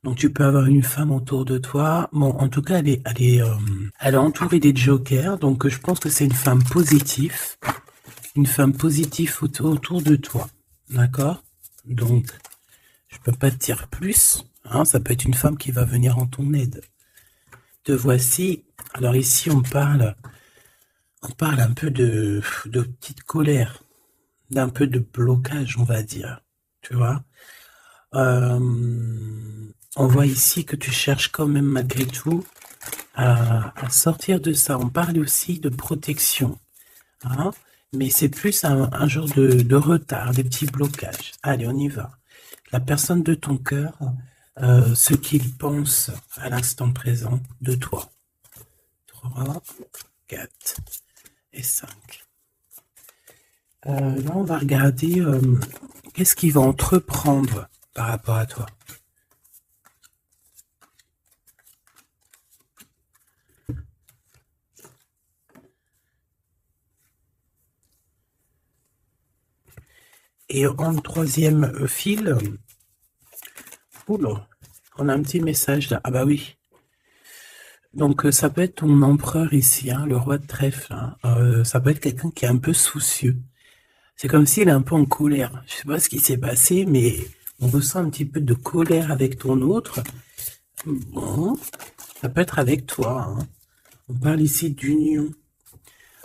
Donc tu peux avoir une femme autour de toi. Bon, en tout cas, elle est entourée des jokers. Donc je pense que c'est une femme positive. Une femme positive autour de toi. D'accord? Donc, je peux pas te dire plus. Hein, ça peut être une femme qui va venir en ton aide. Te voici. Alors ici, on parle un peu de petite colère, d'un peu de blocage, on va dire. Tu vois? Euh, on voit ici que tu cherches quand même malgré tout à sortir de ça. On parle aussi de protection, hein, mais c'est plus un genre de retard, des petits blocages. Allez, on y va. La personne de ton cœur, ce qu'il pense à l'instant présent de toi. 3, 4 et 5. Là, on va regarder qu'est-ce qu'il va entreprendre par rapport à toi. Et en troisième fil, oula, on a un petit message là. Ah bah oui. Donc ça peut être ton empereur ici, hein, le roi de trèfle. Hein. Ça peut être quelqu'un qui est un peu soucieux. C'est comme s'il est un peu en colère. Je sais pas ce qui s'est passé, mais on ressent un petit peu de colère avec ton autre. Bon, ça peut être avec toi. Hein. On parle ici d'union,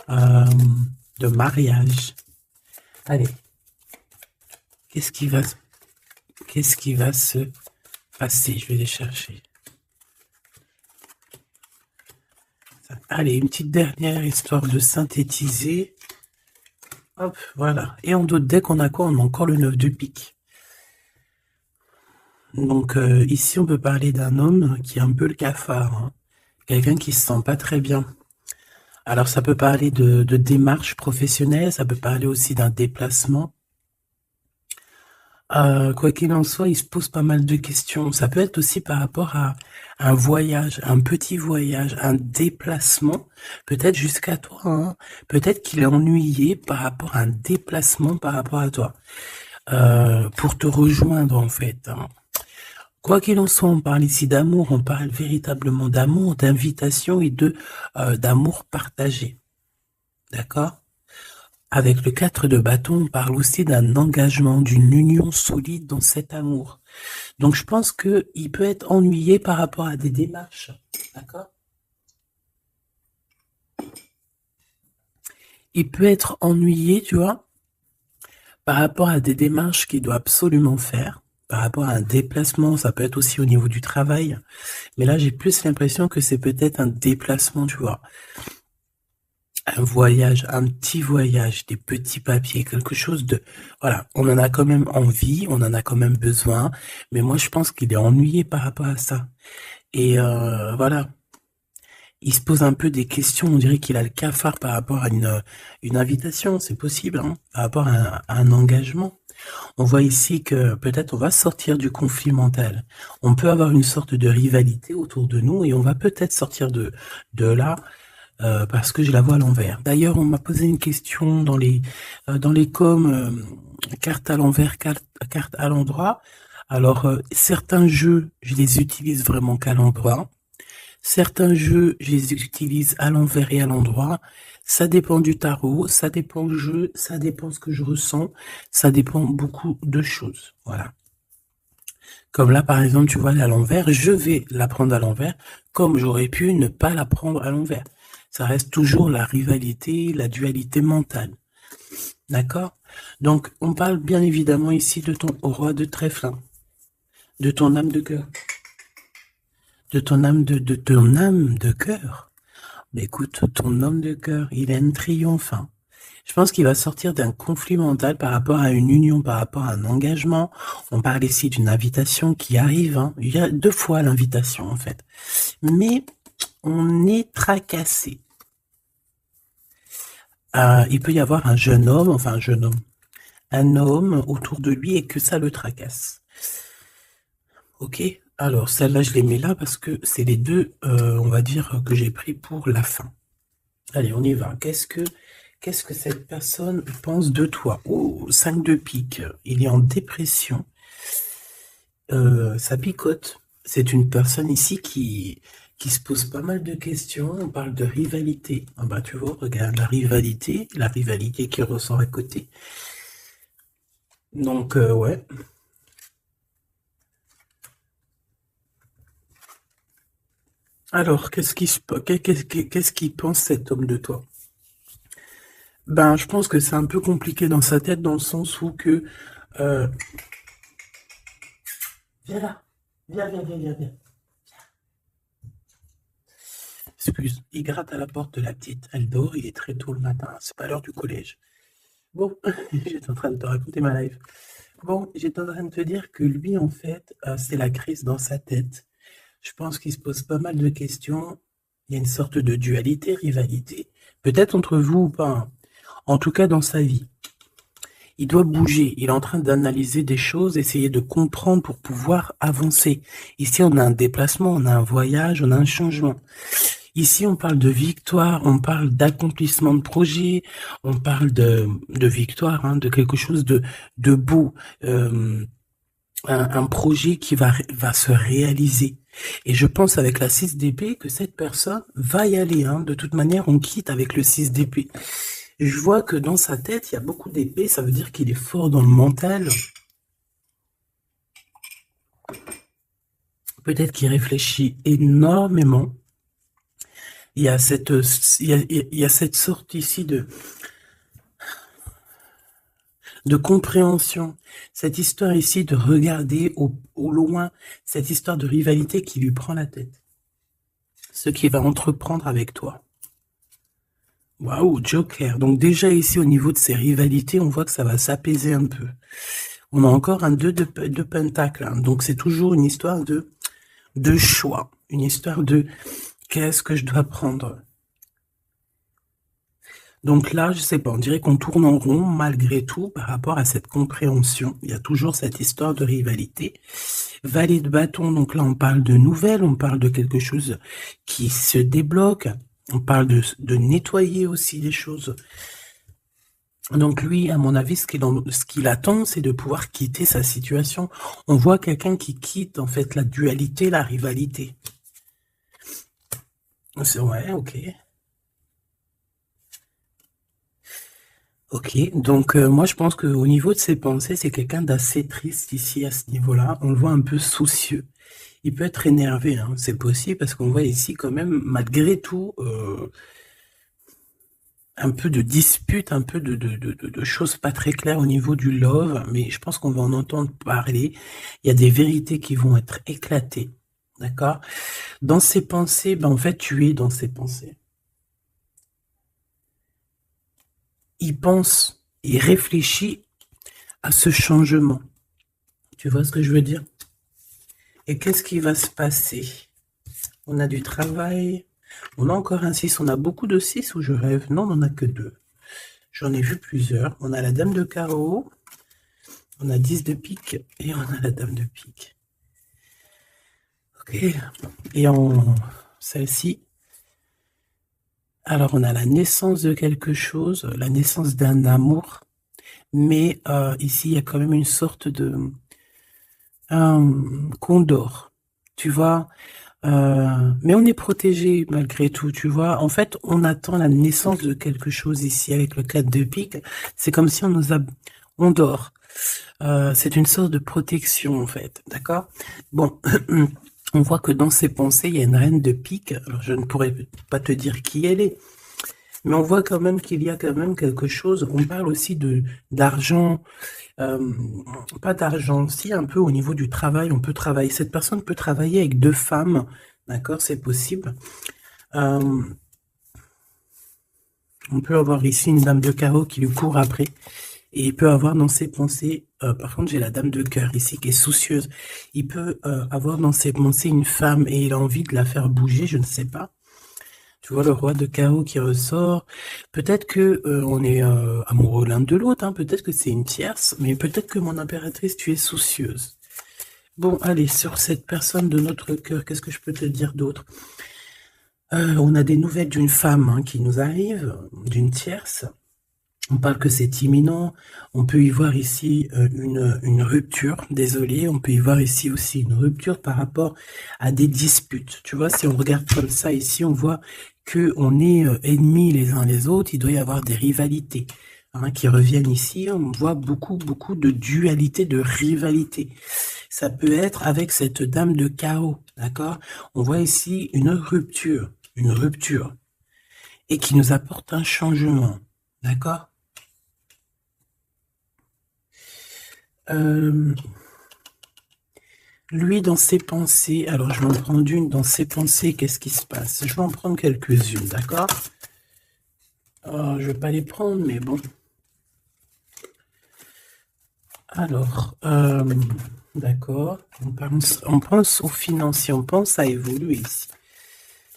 euh, de mariage. Allez, qu'est-ce qui va, qu'est-ce qui va se passer? Je vais les chercher. Allez, une petite dernière histoire de synthétiser. Hop, voilà. Et en d'autres decks, on a quoi? On a encore le 9 de pique. Donc ici, on peut parler d'un homme qui est un peu le cafard. Hein. Quelqu'un qui se sent pas très bien. Alors ça peut parler de démarche professionnelle, ça peut parler aussi d'un déplacement. Quoi qu'il en soit, il se pose pas mal de questions. Ça peut être aussi par rapport à un voyage, un petit voyage, un déplacement, peut-être jusqu'à toi. Hein. Peut-être qu'il est ennuyé par rapport à un déplacement par rapport à toi, pour te rejoindre en fait. Hein. Quoi qu'il en soit, on parle ici d'amour, on parle véritablement d'amour, d'invitation et d'amour partagé. D'accord? Avec le 4 de bâton, on parle aussi d'un engagement, d'une union solide dans cet amour. Donc je pense qu'il peut être ennuyé par rapport à des démarches. D'accord? Il peut être ennuyé, tu vois, par rapport à des démarches qu'il doit absolument faire. Par rapport à un déplacement, ça peut être aussi au niveau du travail. Mais là, j'ai plus l'impression que c'est peut-être un déplacement, tu vois. Un voyage, un petit voyage, des petits papiers, quelque chose de... Voilà, on en a quand même envie, on en a quand même besoin, mais moi je pense qu'il est ennuyé par rapport à ça. Et voilà, il se pose un peu des questions, on dirait qu'il a le cafard par rapport à une invitation, c'est possible, hein, par rapport à un engagement. On voit ici que peut-être on va sortir du conflit mental. On peut avoir une sorte de rivalité autour de nous et on va peut-être sortir de là parce que je la vois à l'envers. D'ailleurs, on m'a posé une question dans les coms, carte à l'envers, carte à l'endroit. Alors, certains jeux, je les utilise vraiment qu'à l'endroit. Certains jeux, je les utilise à l'envers et à l'endroit. Ça dépend du tarot, ça dépend du jeu, ça dépend ce que je ressens, ça dépend beaucoup de choses. Voilà. Comme là, par exemple, tu vois, à l'envers, je vais la prendre à l'envers, comme j'aurais pu ne pas la prendre à l'envers. Ça reste toujours la rivalité, la dualité mentale. D'accord? Donc, on parle bien évidemment ici de ton roi de trèfle, hein, de ton âme de cœur, de ton âme de ton âme de cœur. Mais écoute, ton homme de cœur, il a un triomphe. Hein. Je pense qu'il va sortir d'un conflit mental par rapport à une union, par rapport à un engagement. On parle ici d'une invitation qui arrive. Hein. Il y a 2 fois l'invitation, en fait. Mais on est tracassé. Il peut y avoir un jeune homme, enfin un homme autour de lui et que ça le tracasse. Ok? Alors, celle-là, je les mets là parce que c'est les deux, on va dire, que j'ai pris pour la fin. Allez, on y va. Qu'est-ce que cette personne pense de toi? Oh, 5 de pique. Il est en dépression. Ça picote. C'est une personne ici qui se pose pas mal de questions. On parle de rivalité. Ah bah tu vois, regarde la rivalité qui ressort à côté. Donc ouais. Alors, qu'est-ce qu'il pense cet homme de toi? Ben, je pense que c'est un peu compliqué dans sa tête dans le sens où que euh, viens là, viens. Excuse, il gratte à la porte de la petite. Elle dort, il est très tôt le matin. C'est pas l'heure du collège. Bon, j'étais en train de te raconter ma life. Bon, j'étais en train de te dire que lui, en fait, c'est la crise dans sa tête. Je pense qu'il se pose pas mal de questions. Il y a une sorte de dualité, rivalité. Peut-être entre vous ou pas, hein. En tout cas, dans sa vie. Il doit bouger. Il est en train d'analyser des choses, essayer de comprendre pour pouvoir avancer. Ici, on a un déplacement, on a un voyage, on a un changement. Ici, on parle de victoire, on parle d'accomplissement de projet, on parle de victoire, hein, de quelque chose de beau, un projet qui va se réaliser. Et je pense avec la 6 d'épée que cette personne va y aller. Hein. De toute manière, on quitte avec le 6 d'épée. Je vois que dans sa tête, il y a beaucoup d'épées, ça veut dire qu'il est fort dans le mental. Peut-être qu'il réfléchit énormément. Il y a cette sorte ici de compréhension, cette histoire ici de regarder au loin, cette histoire de rivalité qui lui prend la tête. Ce qu'il va entreprendre avec toi. Waouh, Joker. Donc déjà ici, au niveau de ces rivalités, on voit que ça va s'apaiser un peu. On a encore un 2 de pentacle. Hein. Donc c'est toujours une histoire de choix. Une histoire de qu'est-ce que je dois prendre. Donc là, je sais pas, on dirait qu'on tourne en rond malgré tout par rapport à cette compréhension. Il y a toujours cette histoire de rivalité. Valet de bâton, donc là on parle de nouvelles, on parle de quelque chose qui se débloque. On parle de nettoyer aussi des choses. Donc lui, à mon avis, ce qu'il attend, c'est de pouvoir quitter sa situation. On voit quelqu'un qui quitte, en fait, la dualité, la rivalité. C'est ouais, ok. Ok, donc moi je pense qu'au niveau de ses pensées, c'est quelqu'un d'assez triste ici à ce niveau-là. On le voit un peu soucieux. Il peut être énervé, hein, c'est possible, parce qu'on voit ici quand même, malgré tout, un peu de dispute, un peu de choses pas très claires au niveau du love, mais je pense qu'on va en entendre parler. Il y a des vérités qui vont être éclatées, d'accord? Dans ses pensées, ben en fait, tu es dans ses pensées. Il pense, il réfléchit à ce changement. Tu vois ce que je veux dire? Et qu'est-ce qui va se passer? On a du travail. On a encore un 6. On a beaucoup de 6 ou je rêve? Non, on n'en a que 2. J'en ai vu plusieurs. On a la dame de carreau. On a 10 de pique. Et on a la dame de pique. Ok. Et en celle-ci. Alors, on a la naissance de quelque chose. La naissance d'un amour. Mais ici, il y a quand même une sorte de condor. Tu vois, mais on est protégé malgré tout, tu vois. En fait, on attend la naissance de quelque chose ici avec le 4 de pique. C'est comme si on dort. C'est une sorte de protection, en fait. D'accord? Bon, on voit que dans ses pensées, il y a une reine de pique. Alors, je ne pourrais pas te dire qui elle est. Mais on voit quand même qu'il y a quand même quelque chose. On parle aussi d'argent. Pas d'argent, si un peu au niveau du travail, on peut travailler. Cette personne peut travailler avec 2 femmes, d'accord, c'est possible. On peut avoir ici une dame de carreau qui lui court après, et il peut avoir dans ses pensées, par contre j'ai la dame de cœur ici qui est soucieuse, il peut avoir dans ses pensées une femme et il a envie de la faire bouger, je ne sais pas. Tu vois le roi de carreau qui ressort. Peut-être que on est amoureux l'un de l'autre. Hein. Peut-être que c'est une tierce. Mais peut-être que mon impératrice, tu es soucieuse. Bon, allez, sur cette personne de notre cœur, qu'est-ce que je peux te dire d'autre? On a des nouvelles d'une femme hein, qui nous arrive, d'une tierce. On parle que c'est imminent. On peut y voir ici une rupture. Désolé, on peut y voir ici aussi une rupture par rapport à des disputes. Tu vois, si on regarde comme ça ici, on voit que on est ennemis les uns les autres. Il doit y avoir des rivalités qui reviennent ici. On voit beaucoup de dualité, de rivalité. Ça peut être avec cette dame de carreau, d'accord? On voit ici une rupture, et qui nous apporte un changement, d'accord? Lui, dans ses pensées, alors je vais en prendre une, dans ses pensées, qu'est-ce qui se passe? Je vais en prendre quelques-unes, d'accord? Je vais pas les prendre, mais bon. Alors, d'accord, on pense au financier, on pense à évoluer ici.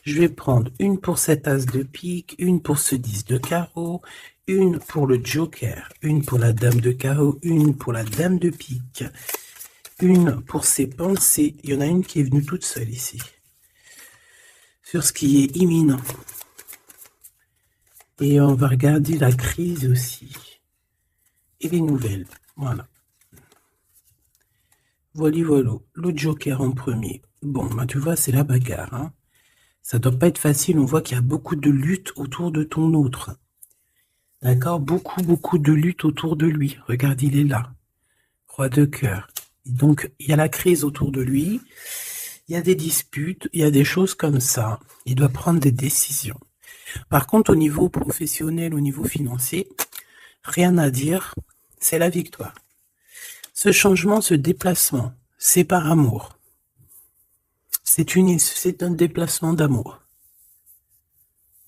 Je vais prendre une pour cet as de pique, une pour ce 10 de carreau, une pour le joker, une pour la dame de carreau, une pour la dame de pique, une pour ses pensées. Il y en a une qui est venue toute seule ici. Sur ce qui est imminent. Et on va regarder la crise aussi. Et les nouvelles. Voilà. Voilà. Le joker en premier. Bon, bah, tu vois, c'est la bagarre. Hein. Ça doit pas être facile. On voit qu'il y a beaucoup de lutte autour de ton autre. D'accord? Beaucoup de lutte autour de lui. Regarde, il est là. Roi de cœur. Donc, il y a la crise autour de lui. Il y a des disputes. Il y a des choses comme ça. Il doit prendre des décisions. Par contre, au niveau professionnel, au niveau financier, rien à dire. C'est la victoire. Ce changement, ce déplacement, c'est par amour. C'est un déplacement d'amour.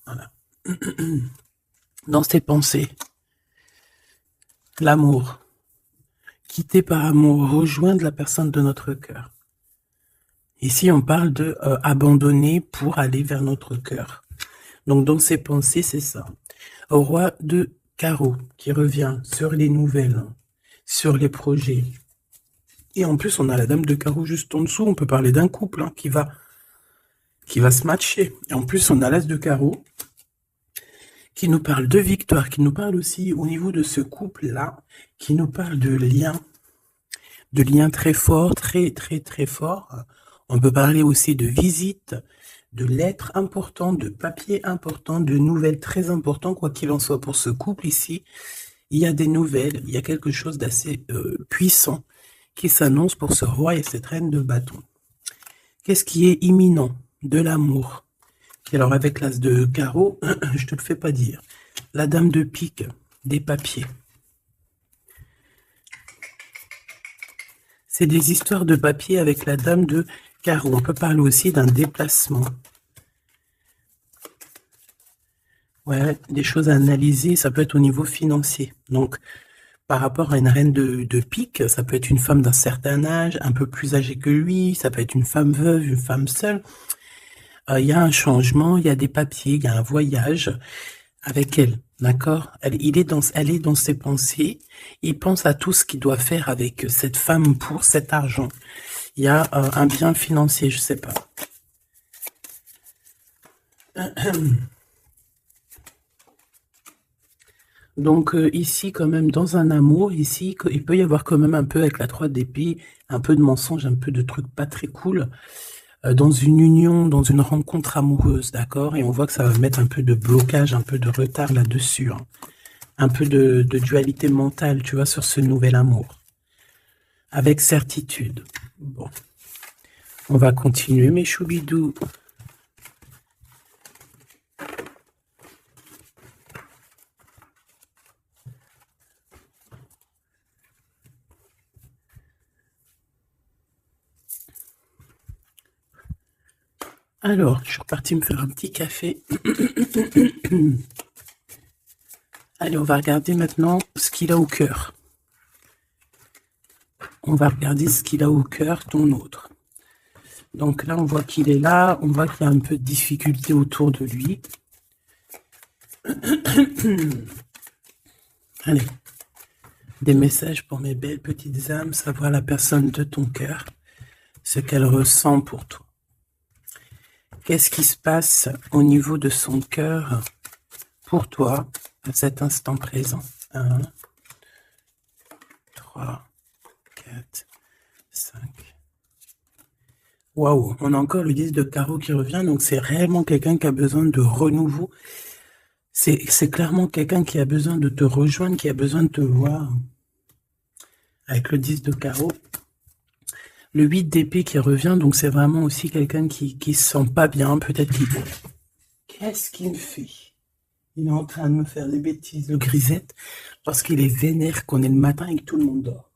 Voilà. Dans ses pensées, l'amour. Quitter par amour, rejoindre la personne de notre cœur. Ici, on parle de abandonner pour aller vers notre cœur. Donc, dans ses pensées, c'est ça. Au roi de carreau qui revient sur les nouvelles, sur les projets. Et en plus, on a la dame de carreau juste en dessous. On peut parler d'un couple qui va se matcher. Et en plus, on a l'as de carreau qui nous parle de victoire, qui nous parle aussi au niveau de ce couple-là, qui nous parle de liens très forts, très forts. On peut parler aussi de visites, de lettres importantes, de papiers importants, de nouvelles très importantes, quoi qu'il en soit pour ce couple ici. Il y a des nouvelles, il y a quelque chose d'assez puissant qui s'annonce pour ce roi et cette reine de bâton. Qu'est-ce qui est imminent? De l'amour. Et alors avec l'as de carreau, je te le fais pas dire. La dame de pique, des papiers. C'est des histoires de papier avec la dame de carreau. On peut parler aussi d'un déplacement. Ouais, des choses à analyser, ça peut être au niveau financier. Donc, par rapport à une reine de pique, ça peut être une femme d'un certain âge, un peu plus âgée que lui, ça peut être une femme veuve, une femme seule. Il y a un changement, il y a des papiers, il y a un voyage avec elle, d'accord? Elle est dans ses pensées, il pense à tout ce qu'il doit faire avec cette femme pour cet argent. Il y a un bien financier, je sais pas. Donc ici, quand même, dans un amour, ici, il peut y avoir quand même un peu avec la 3 d'épée, un peu de mensonge, un peu de trucs pas très cool, dans une union, dans une rencontre amoureuse, d'accord? Et on voit que ça va mettre un peu de blocage, un peu de retard là-dessus, hein. Un peu de dualité mentale, tu vois, sur ce nouvel amour. Avec certitude. Bon. On va continuer, mes choubidous. Alors, je suis reparti me faire un petit café. Allez, on va regarder maintenant ce qu'il a au cœur. On va regarder ce qu'il a au cœur, ton autre. Donc là, on voit qu'il est là. On voit qu'il y a un peu de difficulté autour de lui. Allez. Des messages pour mes belles petites âmes, savoir la personne de ton cœur, ce qu'elle ressent pour toi. Qu'est-ce qui se passe au niveau de son cœur pour toi à cet instant présent. 1, 3, 4, 5. Waouh, on a encore le 10 de carreau qui revient, donc c'est réellement quelqu'un qui a besoin de renouveau. C'est clairement quelqu'un qui a besoin de te rejoindre, qui a besoin de te voir. Avec le 10 de carreau. Le 8 d'épée qui revient, donc c'est vraiment aussi quelqu'un qui se sent pas bien, peut-être qu'il... Qu'est-ce qu'il me fait? Il est en train de me faire des bêtises, le grisette, parce qu'il est vénère qu'on est le matin et que tout le monde dort.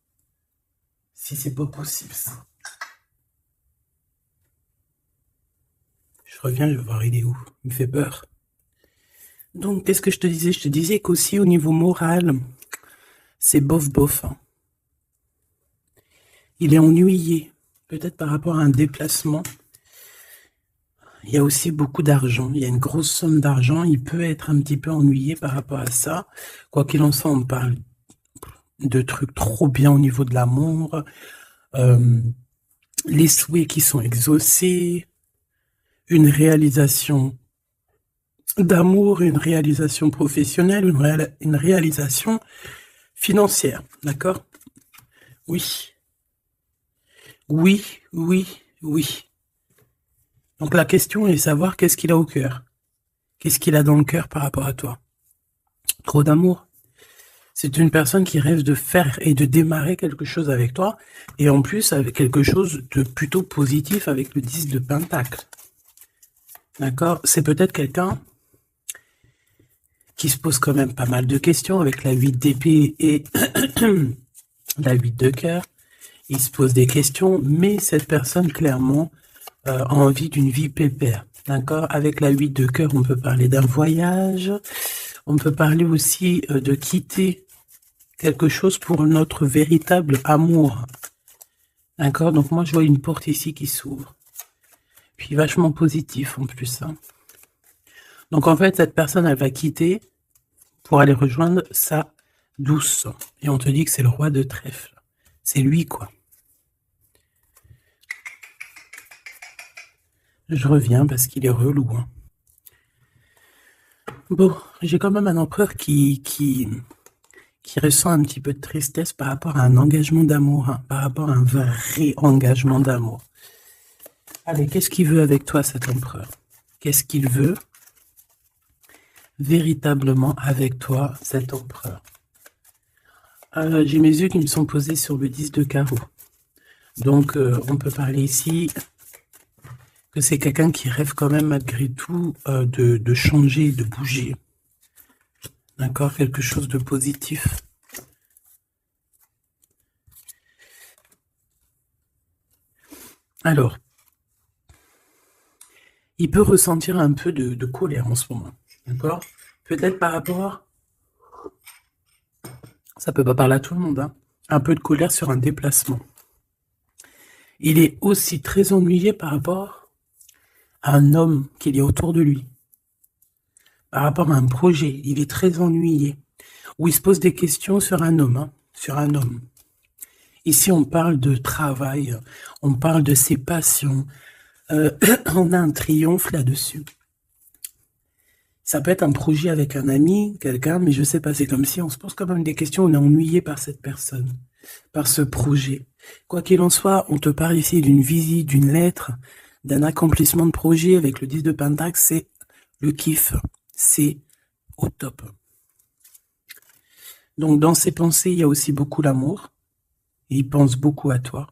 Si c'est pas possible, ça. Je reviens, je vais voir il est où. Il me fait peur. Donc, qu'est-ce que je te disais? Je te disais qu'aussi au niveau moral, c'est bof-bof. Hein. Il est ennuyé, peut-être par rapport à un déplacement. Il y a aussi beaucoup d'argent, il y a une grosse somme d'argent, il peut être un petit peu ennuyé par rapport à ça. Quoi qu'il en soit, on parle de trucs trop bien au niveau de l'amour, les souhaits qui sont exaucés, une réalisation d'amour, une réalisation professionnelle, une réalisation financière, d'accord? Oui. Oui, oui, oui. Donc la question est de savoir qu'est-ce qu'il a au cœur. Qu'est-ce qu'il a dans le cœur par rapport à toi? Trop d'amour. C'est une personne qui rêve de faire et de démarrer quelque chose avec toi, et en plus avec quelque chose de plutôt positif avec le 10 de Pentacle. D'accord? C'est peut-être quelqu'un qui se pose quand même pas mal de questions avec la 8 d'épée et la 8 de cœur. Il se pose des questions, mais cette personne, clairement, a envie d'une vie pépère. D'accord? Avec la 8 de cœur, on peut parler d'un voyage. On peut parler aussi de quitter quelque chose pour notre véritable amour. D'accord? Donc moi, je vois une porte ici qui s'ouvre. Puis vachement positif en plus. Hein. Donc en fait, cette personne, elle va quitter pour aller rejoindre sa douce. Et on te dit que c'est le roi de trèfle. C'est lui, quoi. Je reviens parce qu'il est relou. Hein. Bon, j'ai quand même un empereur qui ressent un petit peu de tristesse par rapport à un engagement d'amour, hein, par rapport à un vrai engagement d'amour. Allez, qu'est-ce qu'il veut avec toi, cet empereur? Qu'est-ce qu'il veut véritablement avec toi, cet empereur? J'ai mes yeux qui me sont posés sur le 10 de carreau. Donc, on peut parler ici que c'est quelqu'un qui rêve quand même malgré tout de changer, de bouger. D'accord? Quelque chose de positif. Alors, il peut ressentir un peu de colère en ce moment. D'accord? Peut-être par rapport... Ça peut pas parler à tout le monde, hein. Un peu de colère sur un déplacement. Il est aussi très ennuyé par rapport à un homme qu'il y a autour de lui. Par rapport à un projet, il est très ennuyé. Ou il se pose des questions sur un homme, hein, sur un homme. Ici, on parle de travail, on parle de ses passions. On a un triomphe là-dessus. Ça peut être un projet avec un ami, quelqu'un, mais je sais pas, c'est comme si on se pose quand même des questions, on est ennuyé par cette personne, par ce projet. Quoi qu'il en soit, on te parle ici d'une visite, d'une lettre, d'un accomplissement de projet avec le 10 de Pentacle, c'est le kiff, c'est au top. Donc dans ses pensées, il y a aussi beaucoup l'amour, il pense beaucoup à toi.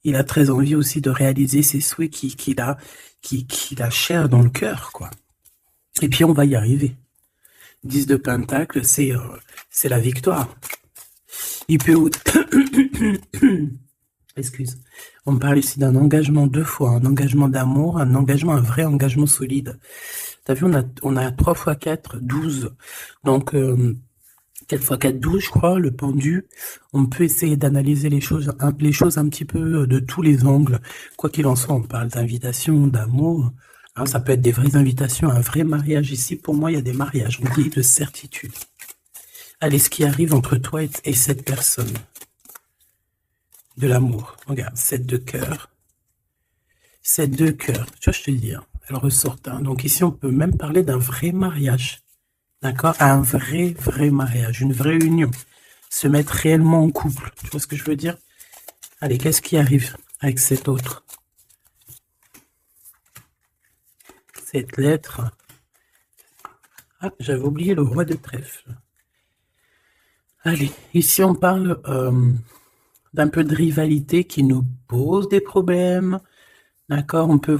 Il a très envie aussi de réaliser ses souhaits qu'il a cher dans le cœur, quoi. Et puis on va y arriver. 10 de Pentacle, c'est la victoire. Il peut... Excuse. On parle ici d'un engagement 2 fois, un engagement d'amour, un engagement, un vrai engagement solide. T'as vu, on a 3 x 4, 12. Donc, 4 x 4, 12, je crois, le pendu. On peut essayer d'analyser les choses un petit peu de tous les angles. Quoi qu'il en soit, on parle d'invitation, d'amour. Alors, ça peut être des vraies invitations, un vrai mariage. Ici, pour moi, il y a des mariages, on dit de certitude. Allez, ce qui arrive entre toi et cette personne. De l'amour. Regarde, 7 de cœur. 7 de cœur. Tu vois, je te dis, hein, elle ressort. Hein. Donc ici, on peut même parler d'un vrai mariage. d'accord, à un vrai mariage, une vraie union, se mettre réellement en couple. Tu vois ce que je veux dire? Allez, qu'est-ce qui arrive avec cet autre? Cette lettre. Ah, j'avais oublié le roi de trèfle. Allez, ici on parle d'un peu de rivalité qui nous pose des problèmes. D'accord, on peut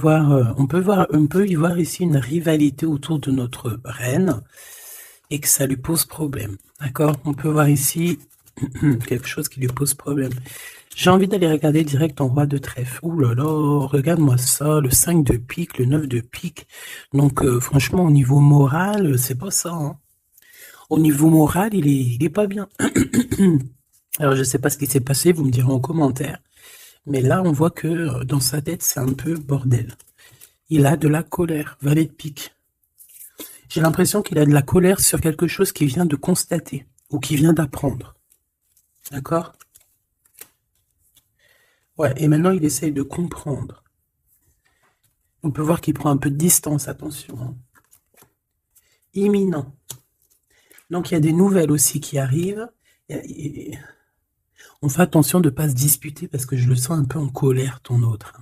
y voir ici une rivalité autour de notre reine et que ça lui pose problème. D'accord, on peut voir ici quelque chose qui lui pose problème. J'ai envie d'aller regarder direct en roi de trèfle. Ouh là là, regarde-moi ça, le 5 de pique, le 9 de pique. Donc franchement, au niveau moral, c'est pas ça. Hein. Au niveau moral, il est pas bien. Alors je sais pas ce qui s'est passé, vous me direz en commentaire. Mais là, on voit que dans sa tête, c'est un peu bordel. Il a de la colère, valet de pique. J'ai l'impression qu'il a de la colère sur quelque chose qu'il vient de constater ou qu'il vient d'apprendre. D'accord? Ouais, et maintenant, il essaye de comprendre. On peut voir qu'il prend un peu de distance, attention. Hein. Imminent. Donc, il y a des nouvelles aussi qui arrivent. On fait attention de ne pas se disputer parce que je le sens un peu en colère, ton autre.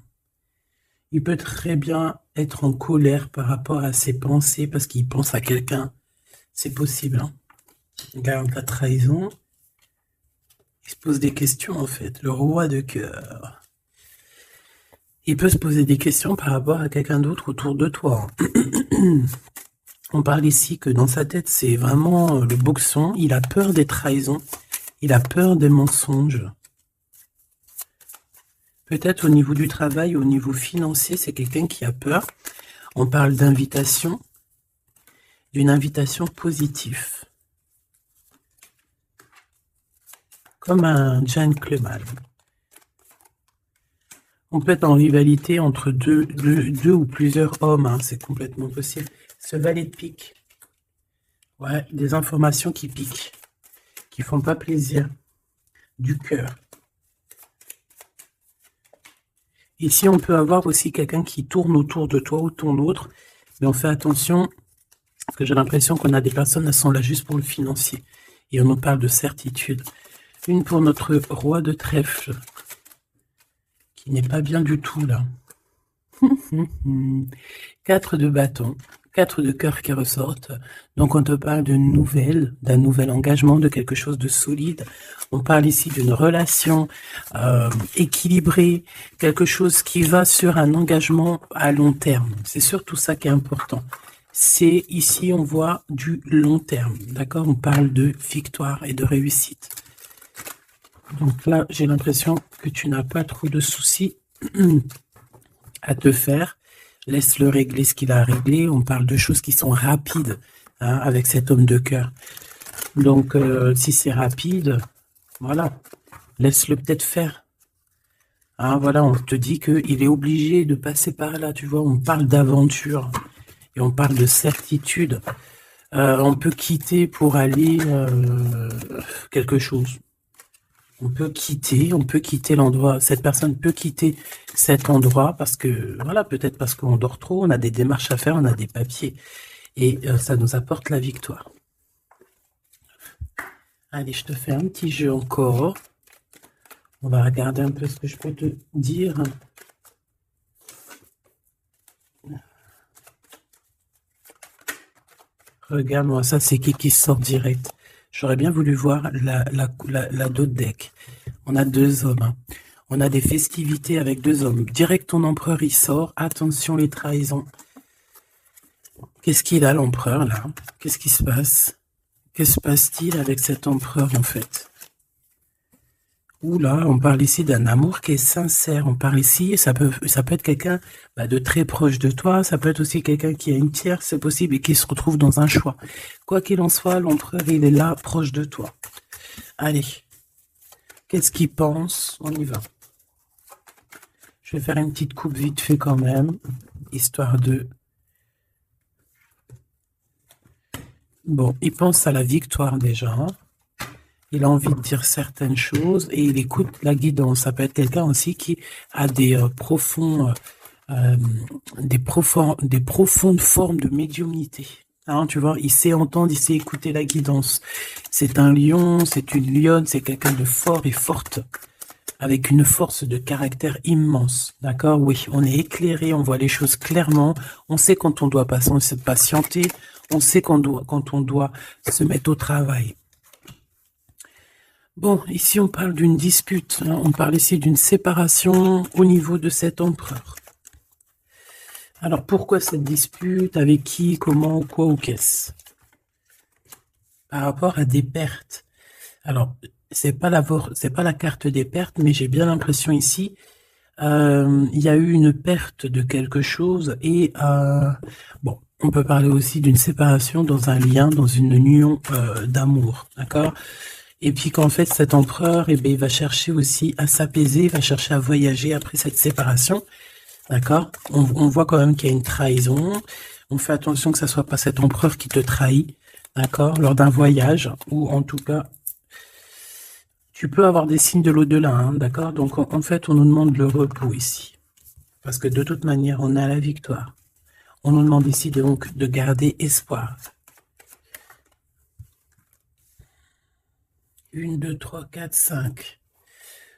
Il peut très bien être en colère par rapport à ses pensées parce qu'il pense à quelqu'un. C'est possible. Hein. Regarde la trahison. Il se pose des questions en fait. Le roi de cœur. Il peut se poser des questions par rapport à quelqu'un d'autre autour de toi. On parle ici que dans sa tête, c'est vraiment le boxon. Il a peur des trahisons. Il a peur des mensonges. Peut-être au niveau du travail, au niveau financier, c'est quelqu'un qui a peur. On parle d'invitation, d'une invitation positive. Comme un gentleman. On peut être en rivalité entre deux ou plusieurs hommes, hein, c'est complètement possible. Ce valet de pique. Ouais, des informations qui piquent, qui font pas plaisir. Du cœur. Ici, on peut avoir aussi quelqu'un qui tourne autour de toi ou ton autre, mais on fait attention, parce que j'ai l'impression qu'on a des personnes qui sont là juste pour le financier. Et on nous parle de certitude. Une pour notre roi de trèfle, qui n'est pas bien du tout là. 4 de bâton, 4 de cœur qui ressortent. Donc on te parle de nouvelles, d'un nouvel engagement, de quelque chose de solide. On parle ici d'une relation équilibrée, quelque chose qui va sur un engagement à long terme. C'est surtout ça qui est important. C'est ici on voit du long terme, d'accord? On parle de victoire et de réussite. Donc là, j'ai l'impression que tu n'as pas trop de soucis à te faire. Laisse-le régler ce qu'il a à régler. On parle de choses qui sont rapides hein, avec cet homme de cœur. Donc, si c'est rapide, voilà, laisse-le peut-être faire. Hein, voilà, on te dit qu'il est obligé de passer par là, tu vois. On parle d'aventure et on parle de certitude. On peut quitter pour aller quelque chose. On peut quitter l'endroit, cette personne peut quitter cet endroit parce que, voilà, peut-être parce qu'on dort trop, on a des démarches à faire, on a des papiers et ça nous apporte la victoire. Allez, je te fais un petit jeu encore. On va regarder un peu ce que je peux te dire. Regarde-moi, ça c'est qui sort direct. J'aurais bien voulu voir la d'autres deck. On a 2 hommes. Hein. On a des festivités avec 2 hommes. Direct, ton empereur, il sort. Attention, les trahisons. Qu'est-ce qu'il a, l'empereur, là? Qu'est-ce qui se passe? Que se passe-t-il avec cet empereur, en fait? Oula, on parle ici d'un amour qui est sincère. On parle ici, ça peut être quelqu'un de très proche de toi. Ça peut être aussi quelqu'un qui a une tierce, c'est possible, et qui se retrouve dans un choix. Quoi qu'il en soit, l'empereur, il est là, proche de toi. Allez. Qu'est-ce qu'il pense? On y va. Je vais faire une petite coupe vite fait quand même, histoire de... Bon, il pense à la victoire déjà. Hein. Il a envie de dire certaines choses et il écoute la guidance. Ça peut être quelqu'un aussi qui a des profondes formes de médiumnité. Hein, tu vois, il sait entendre, il sait écouter la guidance. C'est un lion, c'est une lionne, c'est quelqu'un de fort et forte, avec une force de caractère immense. D'accord? Oui, on est éclairé, on voit les choses clairement, on sait quand on doit se patienter, on sait quand on doit se mettre au travail. Bon, ici on parle d'une dispute, hein, on parle ici d'une séparation au niveau de cet empereur. Alors pourquoi cette dispute? Avec qui? Comment? Quoi ou qu'est-ce? Par rapport à des pertes. Alors, c'est pas la carte des pertes, mais j'ai bien l'impression ici, il y a eu une perte de quelque chose et bon, on peut parler aussi d'une séparation dans un lien, dans une union d'amour, d'accord? Et puis qu'en fait, cet empereur, eh bien, il va chercher aussi à s'apaiser, il va chercher à voyager après cette séparation, d'accord? On voit quand même qu'il y a une trahison. On fait attention que ça soit pas cet empereur qui te trahit, d'accord? Lors d'un voyage, ou en tout cas, tu peux avoir des signes de l'au-delà, hein, d'accord? Donc en fait, on nous demande le repos ici. Parce que de toute manière, on a la victoire. On nous demande ici donc de garder espoir. 1, 2, 3, 4, 5.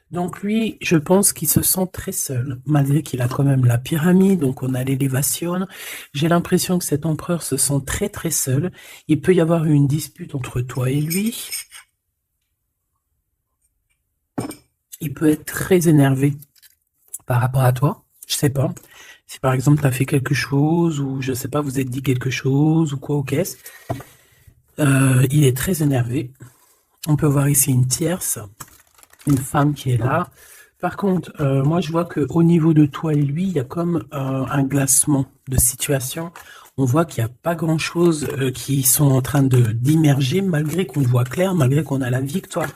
Donc lui, je pense qu'il se sent très seul, malgré qu'il a quand même la pyramide, donc on a l'élévation. J'ai l'impression que cet empereur se sent très très seul. Il peut y avoir une dispute entre toi et lui. Il peut être très énervé par rapport à toi, je sais pas. Si par exemple tu as fait quelque chose, ou je sais pas, vous êtes dit quelque chose, ou quoi ou qu'est-ce. Il est très énervé. On peut voir ici une tierce, une femme qui est là. Par contre, moi je vois qu'au niveau de toi et lui, il y a comme un glacement de situation. On voit qu'il n'y a pas grand-chose qui sont en train d'immerger, malgré qu'on voit clair, malgré qu'on a la victoire.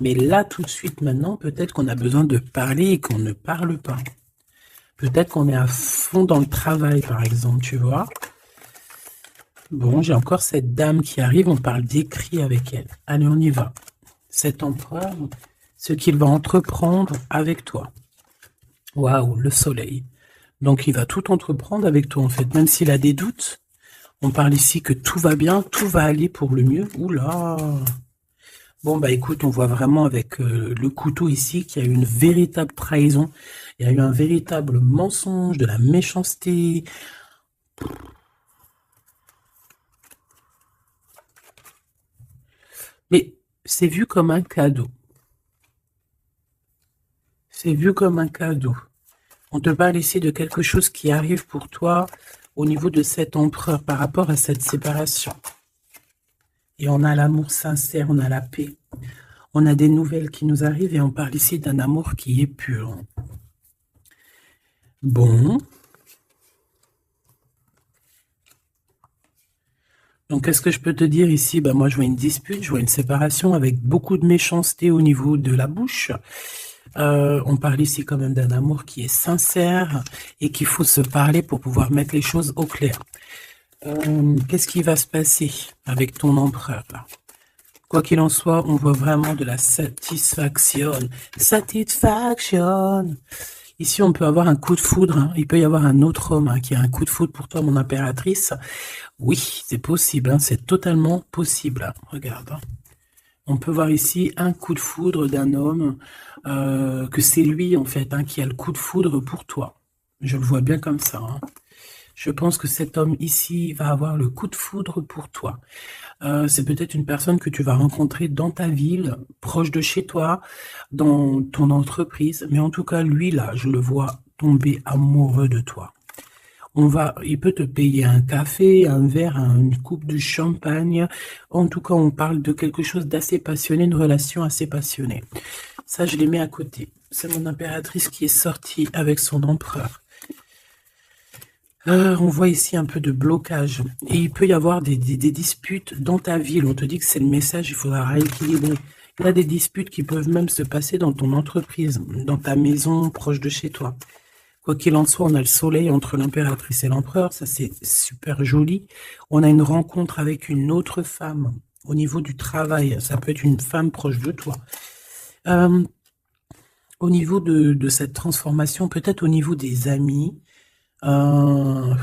Mais là, tout de suite, maintenant, peut-être qu'on a besoin de parler et qu'on ne parle pas. Peut-être qu'on est à fond dans le travail, par exemple, tu vois. Bon, j'ai encore cette dame qui arrive, on parle d'écrit avec elle. Allez, on y va. Cet empereur, ce qu'il va entreprendre avec toi. Waouh, le soleil. Donc, il va tout entreprendre avec toi, en fait. Même s'il a des doutes, on parle ici que tout va bien, tout va aller pour le mieux. Oula! Bon, bah écoute, on voit vraiment avec le couteau ici qu'il y a eu une véritable trahison. Il y a eu un véritable mensonge, de la méchanceté. Mais c'est vu comme un cadeau. C'est vu comme un cadeau. On te parle ici de quelque chose qui arrive pour toi au niveau de cet empereur par rapport à cette séparation. Et on a l'amour sincère, on a la paix. On a des nouvelles qui nous arrivent et on parle ici d'un amour qui est pur. Bon. Donc, qu'est-ce que je peux te dire ici? Ben, moi, je vois une dispute, je vois une séparation avec beaucoup de méchanceté au niveau de la bouche. On parle ici quand même d'un amour qui est sincère et qu'il faut se parler pour pouvoir mettre les choses au clair. Qu'est-ce qui va se passer avec ton empereur là? Quoi qu'il en soit, on voit vraiment de la satisfaction. Satisfaction. Ici, on peut avoir un coup de foudre. Hein. Il peut y avoir un autre homme qui a un coup de foudre pour toi, mon impératrice. Oui, c'est possible. Hein. C'est totalement possible. Hein. Regarde. Hein. On peut voir ici un coup de foudre d'un homme, que c'est lui, en fait, hein, qui a le coup de foudre pour toi. Je le vois bien comme ça. Hein. Je pense que cet homme ici va avoir le coup de foudre pour toi. C'est peut-être une personne que tu vas rencontrer dans ta ville, proche de chez toi, dans ton entreprise. Mais en tout cas, lui, là, je le vois tomber amoureux de toi. Il peut te payer un café, un verre, une coupe de champagne. En tout cas, on parle de quelque chose d'assez passionné, une relation assez passionnée. Ça, je les mets à côté. C'est mon impératrice qui est sortie avec son empereur. On voit ici un peu de blocage. Et il peut y avoir des disputes dans ta ville. On te dit que c'est le message, il faudra rééquilibrer. Il y a des disputes qui peuvent même se passer dans ton entreprise, dans ta maison, proche de chez toi. Quoi qu'il en soit, on a le soleil entre l'impératrice et l'empereur. Ça, c'est super joli. On a une rencontre avec une autre femme au niveau du travail. Ça peut être une femme proche de toi. Au niveau de cette transformation, peut-être au niveau des amis, il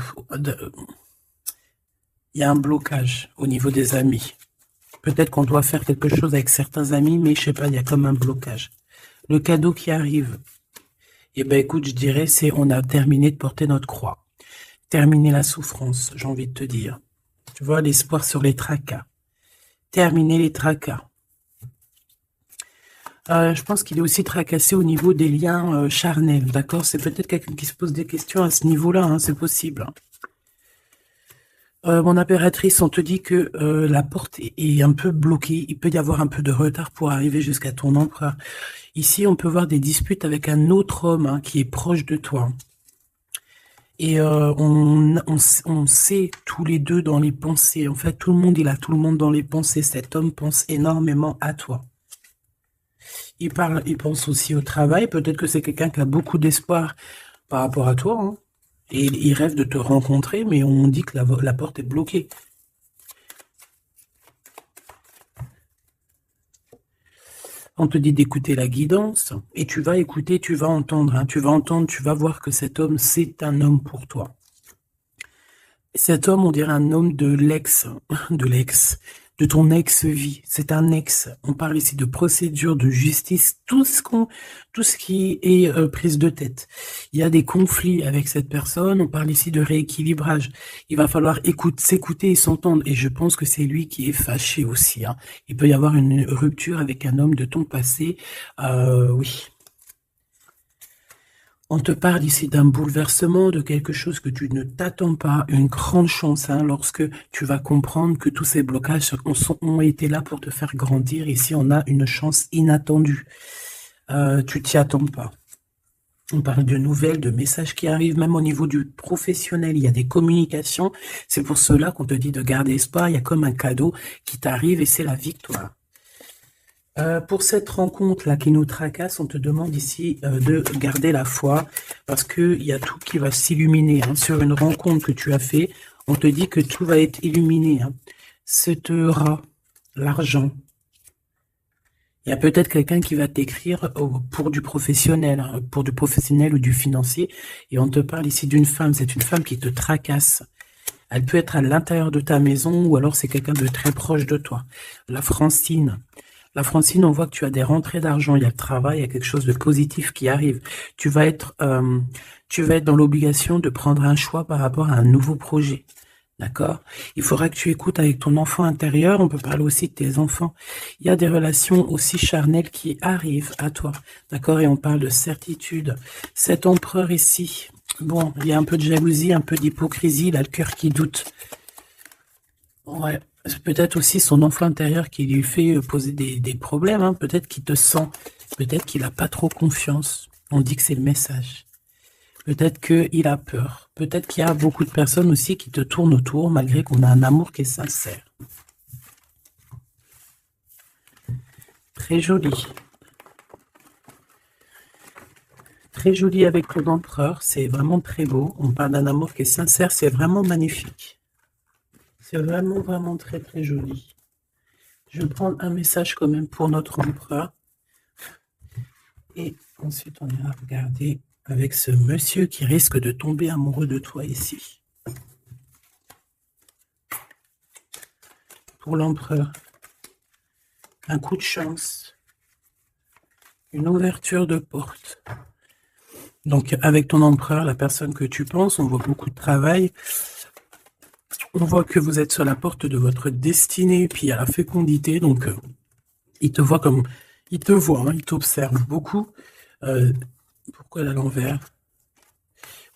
Il y a un blocage au niveau des amis. Peut-être qu'on doit faire quelque chose avec certains amis, mais je sais pas, il y a comme un blocage. Le cadeau qui arrive, eh ben écoute, je dirais, c'est on a terminé de porter notre croix. Terminer la souffrance, j'ai envie de te dire. Tu vois, l'espoir sur les tracas. Terminer les tracas. Je pense qu'il est aussi tracassé au niveau des liens charnels, d'accord? C'est peut-être quelqu'un qui se pose des questions à ce niveau-là, hein, c'est possible. Mon impératrice, on te dit que la porte est un peu bloquée. Il peut y avoir un peu de retard pour arriver jusqu'à ton empereur. Ici, on peut voir des disputes avec un autre homme hein, qui est proche de toi. Et on sait tous les deux dans les pensées. En fait, tout le monde, il a tout le monde dans les pensées. Cet homme pense énormément à toi. Il pense aussi au travail. Peut-être que c'est quelqu'un qui a beaucoup d'espoir par rapport à toi. Hein. Et il rêve de te rencontrer, mais on dit que la porte est bloquée. On te dit d'écouter la guidance, et tu vas écouter, tu vas entendre. Hein, tu vas entendre, tu vas voir que cet homme, c'est un homme pour toi. Cet homme, on dirait un homme de ton ex-vie. C'est un ex. On parle ici de procédure, de justice, tout ce qui est prise de tête. Il y a des conflits avec cette personne. On parle ici de rééquilibrage. Il va falloir s'écouter et s'entendre. Et je pense que c'est lui qui est fâché aussi. Hein. Il peut y avoir une rupture avec un homme de ton passé. Oui. On te parle ici d'un bouleversement, de quelque chose que tu ne t'attends pas, une grande chance, hein, lorsque tu vas comprendre que tous ces blocages ont été là pour te faire grandir. Ici, on a une chance inattendue. Tu t'y attends pas. On parle de nouvelles, de messages qui arrivent, même au niveau du professionnel. Il y a des communications. C'est pour cela qu'on te dit de garder espoir. Il y a comme un cadeau qui t'arrive et c'est la victoire. Pour cette rencontre-là qui nous tracasse, on te demande ici de garder la foi parce qu'il y a tout qui va s'illuminer. Hein. Sur une rencontre que tu as fait, on te dit que tout va être illuminé. Hein. Cette rat, l'argent. Il y a peut-être quelqu'un qui va t'écrire pour du professionnel, hein, pour du professionnel ou du financier. Et on te parle ici d'une femme. C'est une femme qui te tracasse. Elle peut être à l'intérieur de ta maison ou alors c'est quelqu'un de très proche de toi. La Francine. La Francine, on voit que tu as des rentrées d'argent, il y a le travail, il y a quelque chose de positif qui arrive. Tu vas être dans l'obligation de prendre un choix par rapport à un nouveau projet. D'accord? Il faudra que tu écoutes avec ton enfant intérieur. On peut parler aussi de tes enfants. Il y a des relations aussi charnelles qui arrivent à toi. D'accord? Et on parle de certitude. Cet empereur ici, bon, il y a un peu de jalousie, un peu d'hypocrisie, il a le cœur qui doute. Ouais. C'est peut-être aussi son enfant intérieur qui lui fait poser des problèmes. Hein. Peut-être qu'il te sent. Peut-être qu'il n'a pas trop confiance. On dit que c'est le message. Peut-être qu'il a peur. Peut-être qu'il y a beaucoup de personnes aussi qui te tournent autour malgré qu'on a un amour qui est sincère. Très joli. Très joli avec ton empereur. C'est vraiment très beau. On parle d'un amour qui est sincère. C'est vraiment magnifique. C'est vraiment, vraiment très, très joli. Je vais prendre un message quand même pour notre empereur. Et ensuite, on ira regarder avec ce monsieur qui risque de tomber amoureux de toi ici. Pour l'empereur, un coup de chance. Une ouverture de porte. Donc, avec ton empereur, la personne que tu penses, on voit beaucoup de travail. On voit que vous êtes sur la porte de votre destinée, puis il y a la fécondité, donc il te voit comme... Il te voit, hein, il t'observe beaucoup. Pourquoi à l'envers?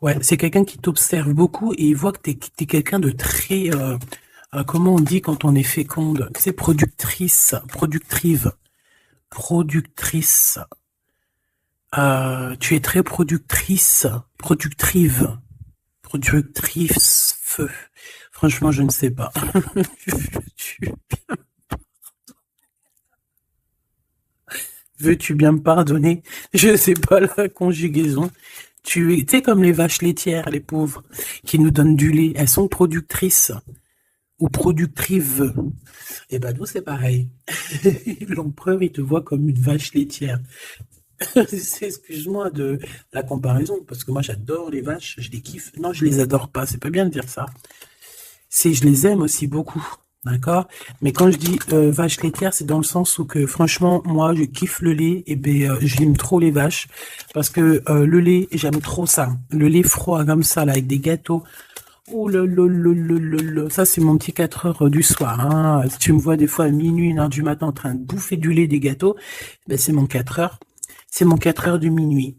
Ouais, c'est quelqu'un qui t'observe beaucoup et il voit que t'es quelqu'un de très... comment on dit quand on est féconde? C'est productrice. Tu es très productrice, productrice, feu. Franchement, je ne sais pas. Veux-tu bien me pardonner? Je ne sais pas la conjugaison. Tu sais comme les vaches laitières, les pauvres, qui nous donnent du lait. Elles sont productrices ou productrives. Et ben nous, c'est pareil. L'empereur, il te voit comme une vache laitière. Excuse-moi de la comparaison, parce que moi, j'adore les vaches, je les kiffe. Non, je les adore pas, c'est pas bien de dire ça. C'est, je les aime aussi beaucoup, d'accord? Mais quand je dis vache laitière, c'est dans le sens où que franchement, moi, je kiffe le lait et ben j'aime trop les vaches parce que le lait, j'aime trop ça. Le lait froid comme ça, là, avec des gâteaux. Oh ça c'est mon petit 4 heures du soir. Hein. Si tu me vois des fois à minuit, 1 heure du matin en train de bouffer du lait, des gâteaux, ben c'est mon 4 heures. C'est mon 4 heures du minuit.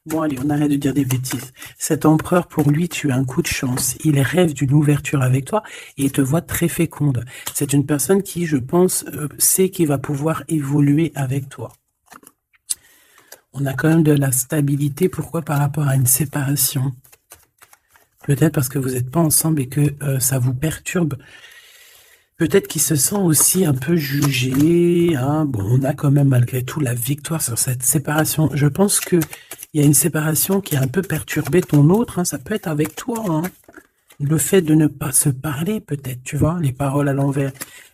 Bon, allez, on arrête de dire des bêtises. Cet empereur, pour lui, tu as un coup de chance. Il rêve d'une ouverture avec toi et il te voit très féconde. C'est une personne qui, je pense, sait qu'il va pouvoir évoluer avec toi. On a quand même de la stabilité. Pourquoi? Par rapport à une séparation. Peut-être parce que vous n'êtes pas ensemble et que ça vous perturbe. Peut-être qu'il se sent aussi un peu jugé. Hein. Bon, on a quand même malgré tout la victoire sur cette séparation. Je pense qu'il y a une séparation qui a un peu perturbé ton autre. Hein. Ça peut être avec toi. Hein. Le fait de ne pas se parler, peut-être, tu vois, les paroles à l'envers.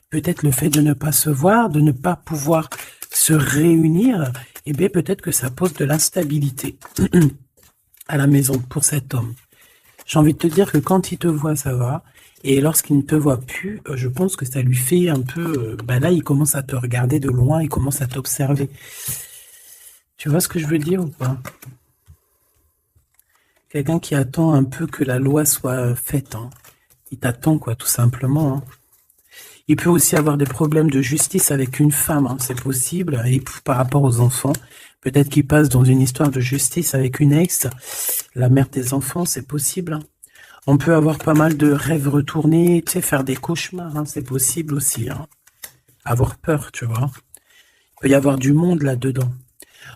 Peut-être le fait de ne pas se voir, de ne pas pouvoir se réunir. Eh bien, peut-être que ça pose de l'instabilité à la maison pour cet homme. J'ai envie de te dire que quand il te voit, ça va. Et lorsqu'il ne te voit plus, je pense que ça lui fait un peu... là, il commence à te regarder de loin, il commence à t'observer. Tu vois ce que je veux dire ou pas? Quelqu'un qui attend un peu que la loi soit faite. Hein. Il t'attend, quoi, tout simplement. Hein. Il peut aussi avoir des problèmes de justice avec une femme, hein, c'est possible. Et par rapport aux enfants, peut-être qu'il passe dans une histoire de justice avec une ex, la mère des enfants, c'est possible. Hein. On peut avoir pas mal de rêves retournés, tu sais, faire des cauchemars, hein, c'est possible aussi. Hein. Avoir peur, tu vois. Il peut y avoir du monde là-dedans.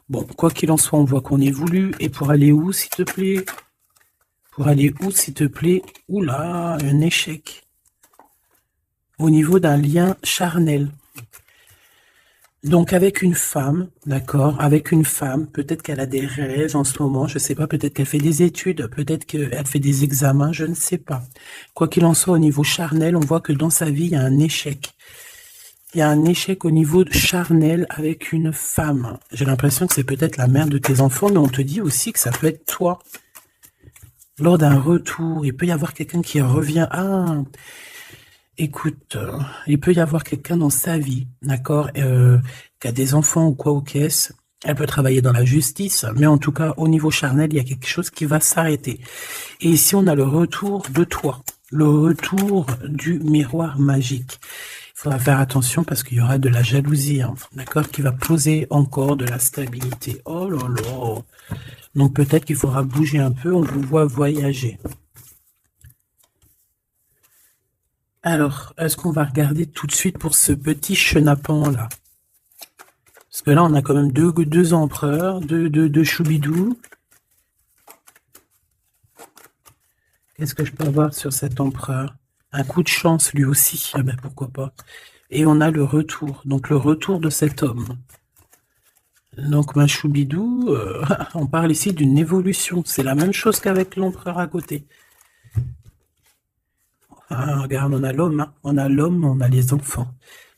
Bon, quoi qu'il en soit, on voit qu'on évolue. Et pour aller où, s'il te plaît? Pour aller où, s'il te plaît? Oula, un échec. Au niveau d'un lien charnel. Donc avec une femme, d'accord, avec une femme, peut-être qu'elle a des rêves en ce moment, je sais pas, peut-être qu'elle fait des études, peut-être qu'elle fait des examens, je ne sais pas. Quoi qu'il en soit, au niveau charnel, on voit que dans sa vie, il y a un échec. Il y a un échec au niveau charnel avec une femme. J'ai l'impression que c'est peut-être la mère de tes enfants, mais on te dit aussi que ça peut être toi. Lors d'un retour, il peut y avoir quelqu'un qui revient. Ah, écoute, il peut y avoir quelqu'un dans sa vie, d'accord, qui a des enfants ou quoi ou qu'est-ce. Elle peut travailler dans la justice, mais en tout cas, au niveau charnel, il y a quelque chose qui va s'arrêter. Et ici, on a le retour de toi, le retour du miroir magique. Il faudra faire attention parce qu'il y aura de la jalousie, hein, d'accord, qui va poser encore de la stabilité. Oh là là. Donc peut-être qu'il faudra bouger un peu, on vous voit voyager. Alors, est-ce qu'on va regarder tout de suite pour ce petit chenapan-là? Parce que là, on a quand même deux empereurs, deux choubidous. Qu'est-ce que je peux avoir sur cet empereur? Un coup de chance, lui aussi. Ah ben, pourquoi pas. Et on a le retour. Donc, le retour de cet homme. Donc, ma choubidou, on parle ici d'une évolution. C'est la même chose qu'avec l'empereur à côté. Ah, regarde, on a l'homme, hein. On a l'homme, on a les enfants.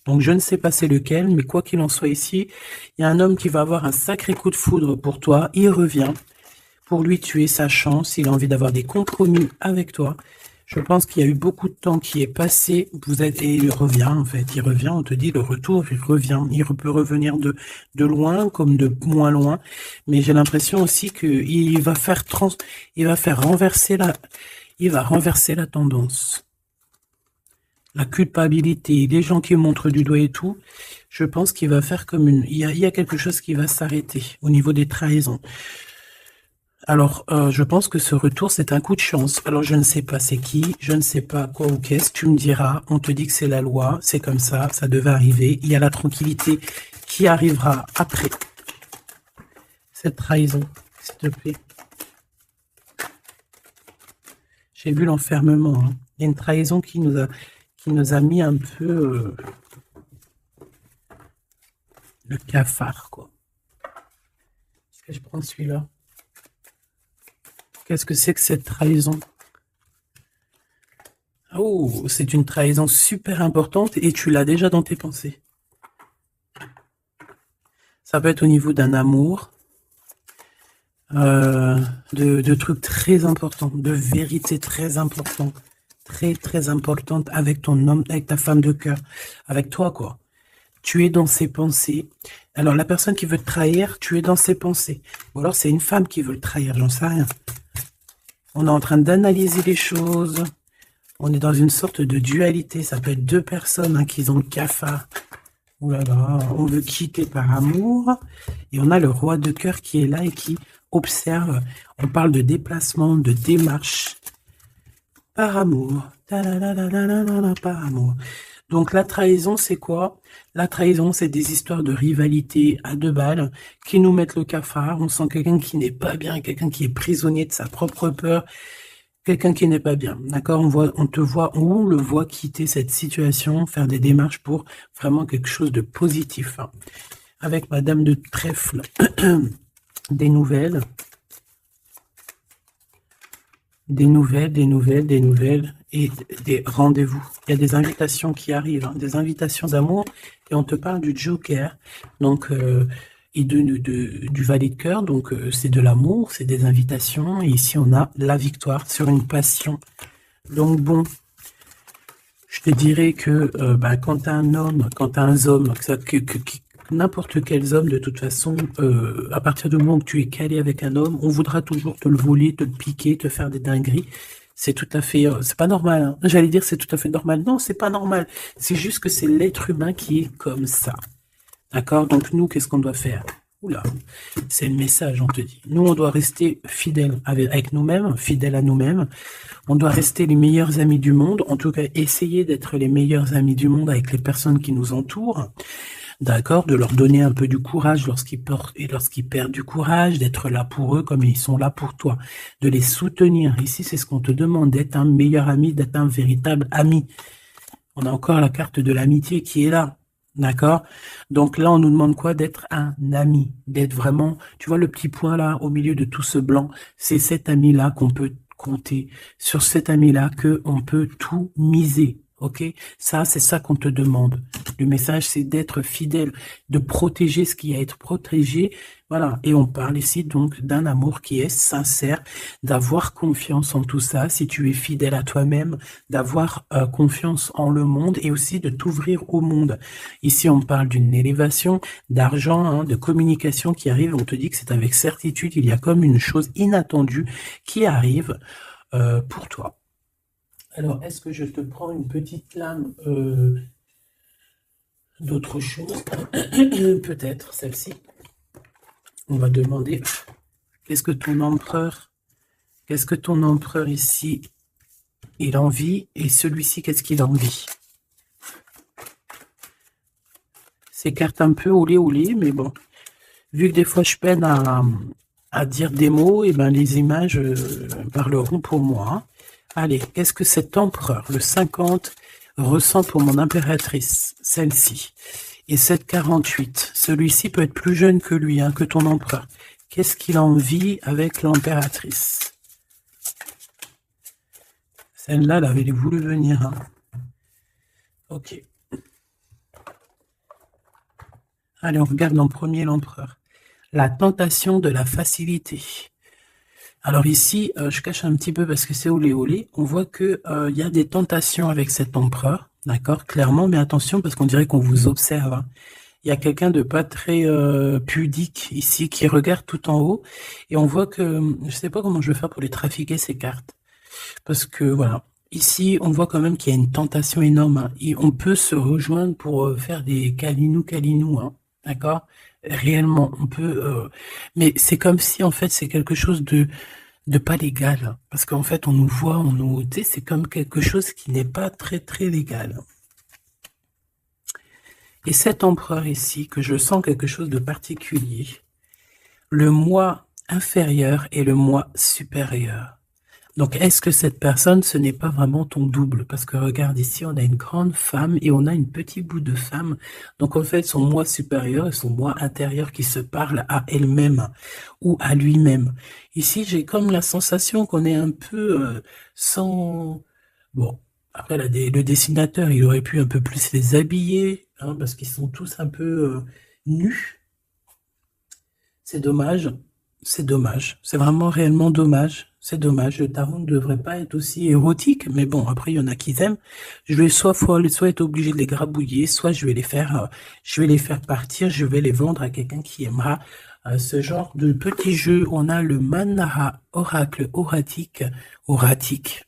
Donc, je ne sais pas c'est lequel, mais quoi qu'il en soit ici, il y a un homme qui va avoir un sacré coup de foudre pour toi. Il revient. Pour lui, tu es sa chance. Il a envie d'avoir des compromis avec toi. Je pense qu'il y a eu beaucoup de temps qui est passé. Et il revient, en fait. Il revient, on te dit, le retour, il revient. Il peut revenir de loin comme de moins loin. Mais j'ai l'impression aussi qu'il va renverser la tendance. La culpabilité, les gens qui montrent du doigt et tout, je pense qu'il va faire comme il y a quelque chose qui va s'arrêter au niveau des trahisons. Alors, je pense que ce retour, c'est un coup de chance. Alors, je ne sais pas c'est qui, je ne sais pas quoi ou qu'est-ce, tu me diras, on te dit que c'est la loi, c'est comme ça devait arriver, il y a la tranquillité qui arrivera après cette trahison, s'il te plaît. J'ai vu l'enfermement, hein. Il y a une trahison qui nous a mis un peu le cafard, quoi. Est-ce que je prends celui-là? Qu'est-ce que c'est que cette trahison? Oh, c'est une trahison super importante et tu l'as déjà dans tes pensées. Ça peut être au niveau d'un amour, de trucs très importants, de vérités très importantes. très très importante avec ton homme, avec ta femme de cœur, avec toi quoi. Tu es dans ses pensées. Alors la personne qui veut te trahir, tu es dans ses pensées. Ou alors c'est une femme qui veut le trahir, j'en sais rien. On est en train d'analyser les choses. On est dans une sorte de dualité. Ça peut être deux personnes qui ont le cafard. Ouh là là, on veut quitter par amour. Et on a le roi de cœur qui est là et qui observe. On parle de déplacement, de démarche. Par amour. Par amour. Donc la trahison, c'est quoi? La trahison, c'est des histoires de rivalité à deux balles qui nous mettent le cafard. On sent quelqu'un qui n'est pas bien, quelqu'un qui est prisonnier de sa propre peur, quelqu'un qui n'est pas bien. D'accord? On te voit, on le voit quitter cette situation, faire des démarches pour vraiment quelque chose de positif. Avec Madame de Trèfle, des nouvelles. Des nouvelles et des rendez-vous. Il y a des invitations qui arrivent, des invitations d'amour, et on te parle du Joker, donc et du valet de cœur, donc c'est de l'amour, c'est des invitations, et ici on a la victoire sur une passion. Donc bon, je te dirais que quand tu as un homme, quand tu as un homme, n'importe quel homme, de toute façon, à partir du moment où tu es calé avec un homme, on voudra toujours te le voler, te le piquer, te faire des dingueries. C'est tout à fait, c'est pas normal. Hein. J'allais dire c'est tout à fait normal. Non, c'est pas normal. C'est juste que c'est l'être humain qui est comme ça. D'accord? Donc nous, qu'est-ce qu'on doit faire? Oula, c'est le message, on te dit. Nous, on doit rester fidèles avec nous-mêmes, fidèles à nous-mêmes. On doit rester les meilleurs amis du monde. En tout cas, essayer d'être les meilleurs amis du monde avec les personnes qui nous entourent. D'accord, de leur donner un peu du courage lorsqu'ils perdent du courage, d'être là pour eux comme ils sont là pour toi, de les soutenir. Ici, c'est ce qu'on te demande, d'être un meilleur ami, d'être un véritable ami. On a encore la carte de l'amitié qui est là, d'accord? Donc là, on nous demande quoi? D'être un ami, d'être vraiment, tu vois le petit point là, au milieu de tout ce blanc, c'est cet ami-là qu'on peut compter, sur cet ami-là qu'on peut tout miser. Ok, ça, c'est ça qu'on te demande. Le message, c'est d'être fidèle, de protéger ce qui a à être protégé. Voilà, et on parle ici donc d'un amour qui est sincère, d'avoir confiance en tout ça, si tu es fidèle à toi-même, d'avoir confiance en le monde et aussi de t'ouvrir au monde. Ici, on parle d'une élévation, d'argent, de communication qui arrive. On te dit que c'est avec certitude, il y a comme une chose inattendue qui arrive pour toi. Alors, est-ce que je te prends une petite lame d'autre chose? Peut-être celle-ci. On va demander, qu'est-ce que ton empereur ici, il envie, et celui-ci, qu'est-ce qu'il envie? Ces cartes un peu olé, mais bon, vu que des fois je peine à dire des mots, et ben les images parleront pour moi. Allez, qu'est-ce que cet empereur, le 50, ressent pour mon impératrice, celle-ci? Et cette 48, celui-ci peut être plus jeune que lui, que ton empereur. Qu'est-ce qu'il en vit avec l'impératrice? Celle-là, elle avait voulu venir. Ok. Allez, on regarde en premier l'empereur. La tentation de la facilité. Alors ici, je cache un petit peu parce que c'est olé. On voit que y a des tentations avec cet empereur, d'accord, clairement, mais attention parce qu'on dirait qu'on vous observe. Il y a quelqu'un de pas très pudique ici qui regarde tout en haut et on voit que je sais pas comment je vais faire pour les trafiquer ces cartes parce que voilà. Ici, on voit quand même qu'il y a une tentation énorme. Et on peut se rejoindre pour faire des câlinous, d'accord? Réellement, on peut... mais c'est comme si, en fait, c'est quelque chose de pas légal. Parce qu'en fait, on nous voit, tu sais, c'est comme quelque chose qui n'est pas très, très légal. Et cet empereur ici, que je sens quelque chose de particulier, le moi inférieur et le moi supérieur. Donc, est-ce que cette personne, ce n'est pas vraiment ton double? Parce que regarde ici, on a une grande femme et on a une petite bout de femme. Donc, en fait, son moi supérieur et son moi intérieur qui se parlent à elle-même ou à lui-même. Ici, j'ai comme la sensation qu'on est un peu sans... Bon, après, le dessinateur, il aurait pu un peu plus les habiller, parce qu'ils sont tous un peu nus. C'est dommage. C'est dommage. C'est vraiment réellement dommage. C'est dommage. Le tarot ne devrait pas être aussi érotique. Mais bon, après, il y en a qui aiment. Je vais soit être obligé de les grabouiller, soit je vais les faire partir, je vais les vendre à quelqu'un qui aimera ce genre de petit jeu. On a le Manara Oracle Oratique.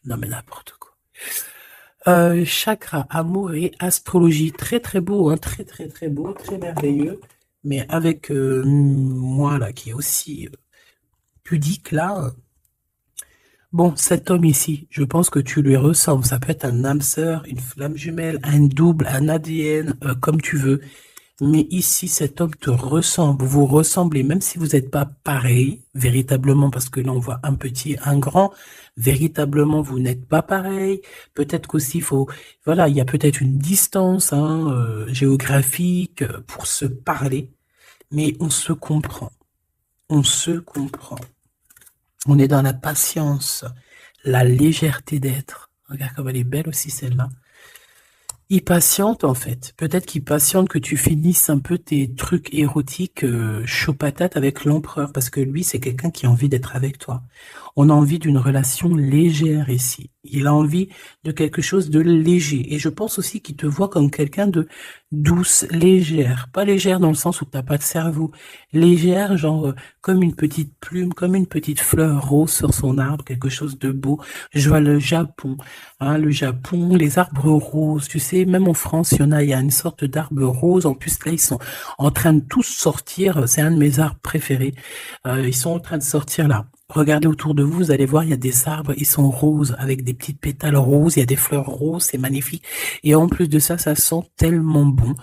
Non, mais n'importe quoi. Chakra, amour et astrologie. Très, très beau, hein. Très, très, très beau. Très merveilleux. Mais avec moi, là, qui est aussi pudique là. Bon, cet homme ici, je pense que tu lui ressembles. Ça peut être un âme sœur, une flamme jumelle, un double, un ADN, comme tu veux. Mais ici, cet homme te ressemble. Vous ressemblez, même si vous n'êtes pas pareil, véritablement, parce que là, on voit un petit, un grand. Véritablement, vous n'êtes pas pareil. Peut-être qu'aussi, voilà, il y a peut-être une distance hein, géographique pour se parler. Mais on se comprend. On se comprend. On est dans la patience, la légèreté d'être. Regarde comme elle est belle aussi celle-là. Il patiente en fait. Peut-être qu'il patiente que tu finisses un peu tes trucs érotiques chaud patate avec l'empereur. Parce que lui, c'est quelqu'un qui a envie d'être avec toi. On a envie d'une relation légère ici. Il a envie de quelque chose de léger. Et je pense aussi qu'il te voit comme quelqu'un de douce, légère. Pas légère dans le sens où tu n'as pas de cerveau. Légère, genre comme une petite plume, comme une petite fleur rose sur son arbre, quelque chose de beau. Je vois le Japon. Hein, le Japon, les arbres roses. Tu sais, même en France, il y a une sorte d'arbre rose. En plus, là, ils sont en train de tous sortir. C'est un de mes arbres préférés. Ils sont en train de sortir là. Regardez autour de vous, vous allez voir, il y a des arbres, ils sont roses, avec des petites pétales roses, il y a des fleurs roses, c'est magnifique. Et en plus de ça, ça sent tellement bon.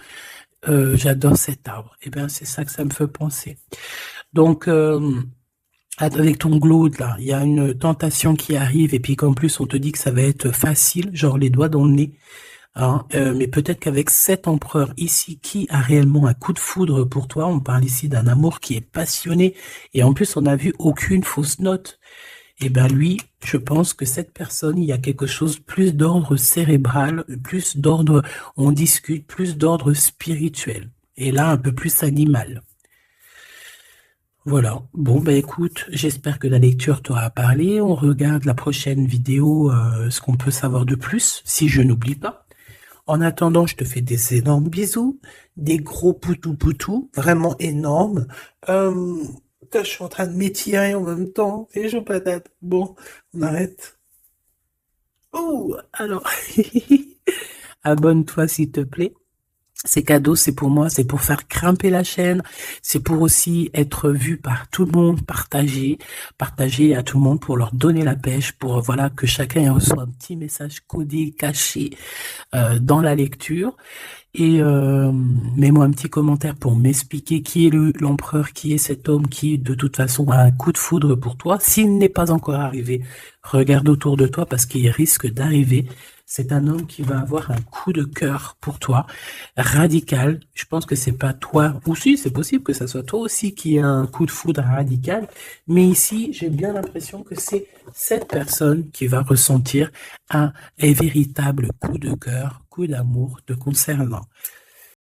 J'adore cet arbre. Et bien, c'est ça que ça me fait penser. Donc, avec ton glaude, là, il y a une tentation qui arrive, et puis qu'en plus, on te dit que ça va être facile, genre les doigts dans le nez. Hein, mais peut-être qu'avec cet empereur ici qui a réellement un coup de foudre pour toi, on parle ici d'un amour qui est passionné et en plus on n'a vu aucune fausse note. Et ben lui, je pense que cette personne, il y a quelque chose plus d'ordre cérébral, plus d'ordre, on discute, plus d'ordre spirituel. Et là, un peu plus animal. Voilà. Bon, ben écoute, j'espère que la lecture t'aura parlé. On regarde la prochaine vidéo, ce qu'on peut savoir de plus, si je n'oublie pas. En attendant, je te fais des énormes bisous, des gros poutou-poutou, vraiment énormes. Je suis en train de m'étirer en même temps, et je patate. Bon, on arrête. Oh, alors, abonne-toi s'il te plaît. Ces cadeaux, c'est pour moi, c'est pour faire grimper la chaîne, c'est pour aussi être vu par tout le monde, partager à tout le monde pour leur donner la pêche, pour voilà que chacun reçoit un petit message codé, caché dans la lecture. Et mets-moi un petit commentaire pour m'expliquer qui est l'empereur, qui est cet homme qui, de toute façon, a un coup de foudre pour toi. S'il n'est pas encore arrivé, regarde autour de toi parce qu'il risque d'arriver. C'est un homme qui va avoir un coup de cœur pour toi, radical. Je pense que c'est pas toi, ou si, c'est possible que ça soit toi aussi qui a un coup de foudre radical. Mais ici, j'ai bien l'impression que c'est cette personne qui va ressentir un véritable coup de cœur, coup d'amour te concernant.